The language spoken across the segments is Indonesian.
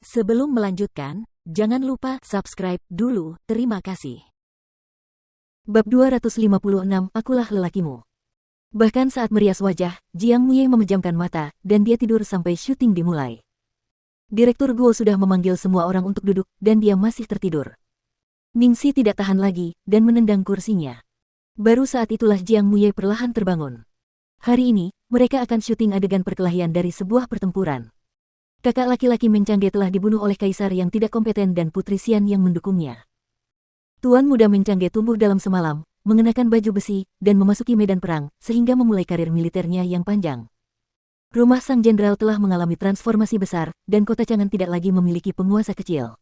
Sebelum melanjutkan, jangan lupa subscribe dulu, terima kasih. Bab 256, Akulah Lelakimu. Bahkan saat merias wajah, Jiang Muye memejamkan mata, dan dia tidur sampai syuting dimulai. Direktur Guo sudah memanggil semua orang untuk duduk, dan dia masih tertidur. Ningxi tidak tahan lagi, dan menendang kursinya. Baru saat itulah Jiang Muye perlahan terbangun. Hari ini, mereka akan syuting adegan perkelahian dari sebuah pertempuran. Kakak laki-laki Meng Changge telah dibunuh oleh kaisar yang tidak kompeten dan Putri Xian yang mendukungnya. Tuan muda Meng Changge tumbuh dalam semalam, mengenakan baju besi, dan memasuki medan perang, sehingga memulai karir militernya yang panjang. Rumah sang jenderal telah mengalami transformasi besar, dan kota Chang'an tidak lagi memiliki penguasa kecil.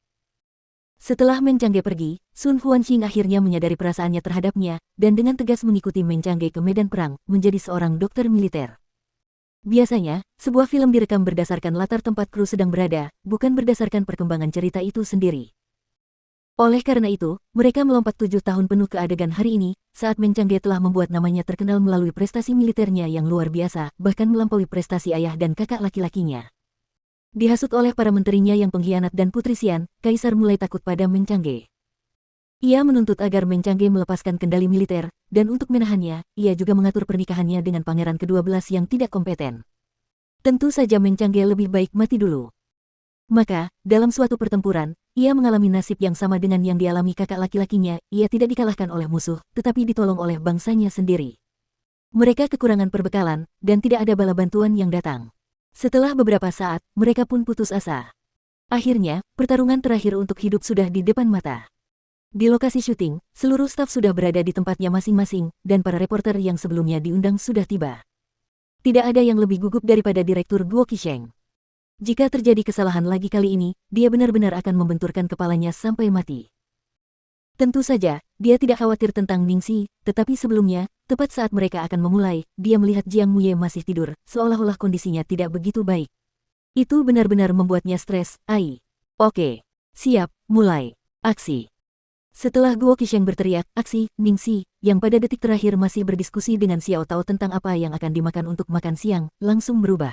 Setelah Meng Changge pergi, Sun Huanxing akhirnya menyadari perasaannya terhadapnya, dan dengan tegas mengikuti Meng Changge ke medan perang, menjadi seorang dokter militer. Biasanya, sebuah film direkam berdasarkan latar tempat kru sedang berada, bukan berdasarkan perkembangan cerita itu sendiri. Oleh karena itu, mereka melompat 7 tahun penuh ke adegan hari ini, saat Meng Changge telah membuat namanya terkenal melalui prestasi militernya yang luar biasa, bahkan melampaui prestasi ayah dan kakak laki-lakinya. Dihasut oleh para menterinya yang pengkhianat dan Putri Xian, Kaisar mulai takut pada Meng Changge. Ia menuntut agar Meng Changge melepaskan kendali militer, dan untuk menahannya, ia juga mengatur pernikahannya dengan pangeran ke-12 yang tidak kompeten. Tentu saja Meng Changge lebih baik mati dulu. Maka, dalam suatu pertempuran, ia mengalami nasib yang sama dengan yang dialami kakak laki-lakinya, ia tidak dikalahkan oleh musuh, tetapi ditolong oleh bangsanya sendiri. Mereka kekurangan perbekalan, dan tidak ada bala bantuan yang datang. Setelah beberapa saat, mereka pun putus asa. Akhirnya, pertarungan terakhir untuk hidup sudah di depan mata. Di lokasi syuting, seluruh staf sudah berada di tempatnya masing-masing, dan para reporter yang sebelumnya diundang sudah tiba. Tidak ada yang lebih gugup daripada Direktur Guo Qisheng. Jika terjadi kesalahan lagi kali ini, dia benar-benar akan membenturkan kepalanya sampai mati. Tentu saja, dia tidak khawatir tentang Ningxi, tetapi sebelumnya, tepat saat mereka akan memulai, dia melihat Jiang Muye masih tidur, seolah-olah kondisinya tidak begitu baik. Itu benar-benar membuatnya stres. Oke. Siap, mulai. Aksi. Setelah Guo Qisheng berteriak, aksi, Ningxi, yang pada detik terakhir masih berdiskusi dengan Xiao Tao tentang apa yang akan dimakan untuk makan siang, langsung berubah.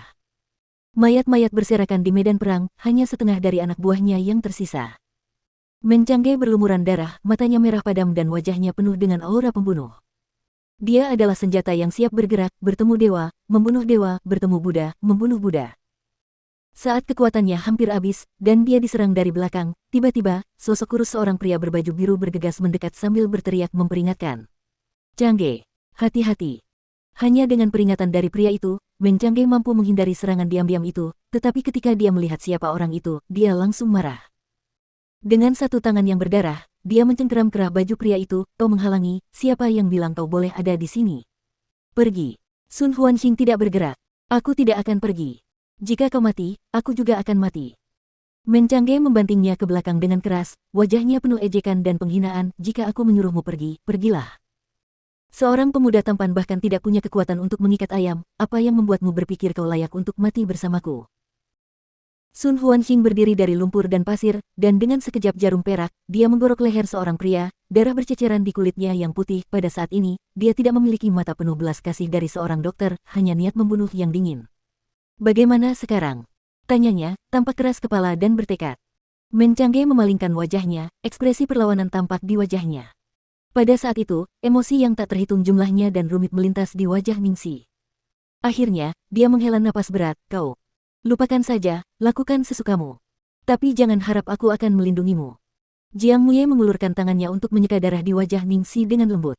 Mayat-mayat berserakan di medan perang, hanya setengah dari anak buahnya yang tersisa. Meng Changge berlumuran darah, matanya merah padam dan wajahnya penuh dengan aura pembunuh. Dia adalah senjata yang siap bergerak, bertemu dewa, bertemu Buddha, membunuh Buddha. Saat kekuatannya hampir habis, dan dia diserang dari belakang, tiba-tiba, sosok kurus seorang pria berbaju biru bergegas mendekat sambil berteriak memperingatkan. Changge, hati-hati. Hanya dengan peringatan dari pria itu, Meng Changge mampu menghindari serangan diam-diam itu, tetapi ketika dia melihat siapa orang itu, dia langsung marah. Dengan satu tangan yang berdarah, dia mencengkeram kerah baju pria itu, kau menghalangi, siapa yang bilang kau boleh ada di sini? Pergi. Sun Huanxing tidak bergerak. Aku tidak akan pergi. Jika kau mati, aku juga akan mati. Meng Changge membantingnya ke belakang dengan keras, wajahnya penuh ejekan dan penghinaan, jika aku menyuruhmu pergi, pergilah. Seorang pemuda tampan bahkan tidak punya kekuatan untuk mengikat ayam, apa yang membuatmu berpikir kau layak untuk mati bersamaku? Sun Huanxing berdiri dari lumpur dan pasir, dan dengan sekejap jarum perak, dia menggorok leher seorang pria, darah berceceran di kulitnya yang putih. Pada saat ini, dia tidak memiliki mata penuh belas kasih dari seorang dokter, hanya niat membunuh yang dingin. Bagaimana sekarang? Tanyanya, tampak keras kepala dan bertekad. Meng Changge memalingkan wajahnya, ekspresi perlawanan tampak di wajahnya. Pada saat itu, emosi yang tak terhitung jumlahnya dan rumit melintas di wajah Ningxi. Akhirnya, dia menghela napas berat, kau. Lupakan saja, lakukan sesukamu. Tapi jangan harap aku akan melindungimu. Jiang Muye mengulurkan tangannya untuk menyeka darah di wajah Ningxi dengan lembut.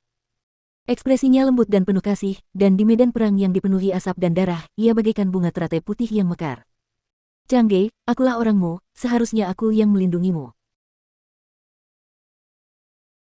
Ekspresinya lembut dan penuh kasih, dan di medan perang yang dipenuhi asap dan darah, ia bagaikan bunga teratai putih yang mekar. Changge, akulah orangmu, seharusnya aku yang melindungimu.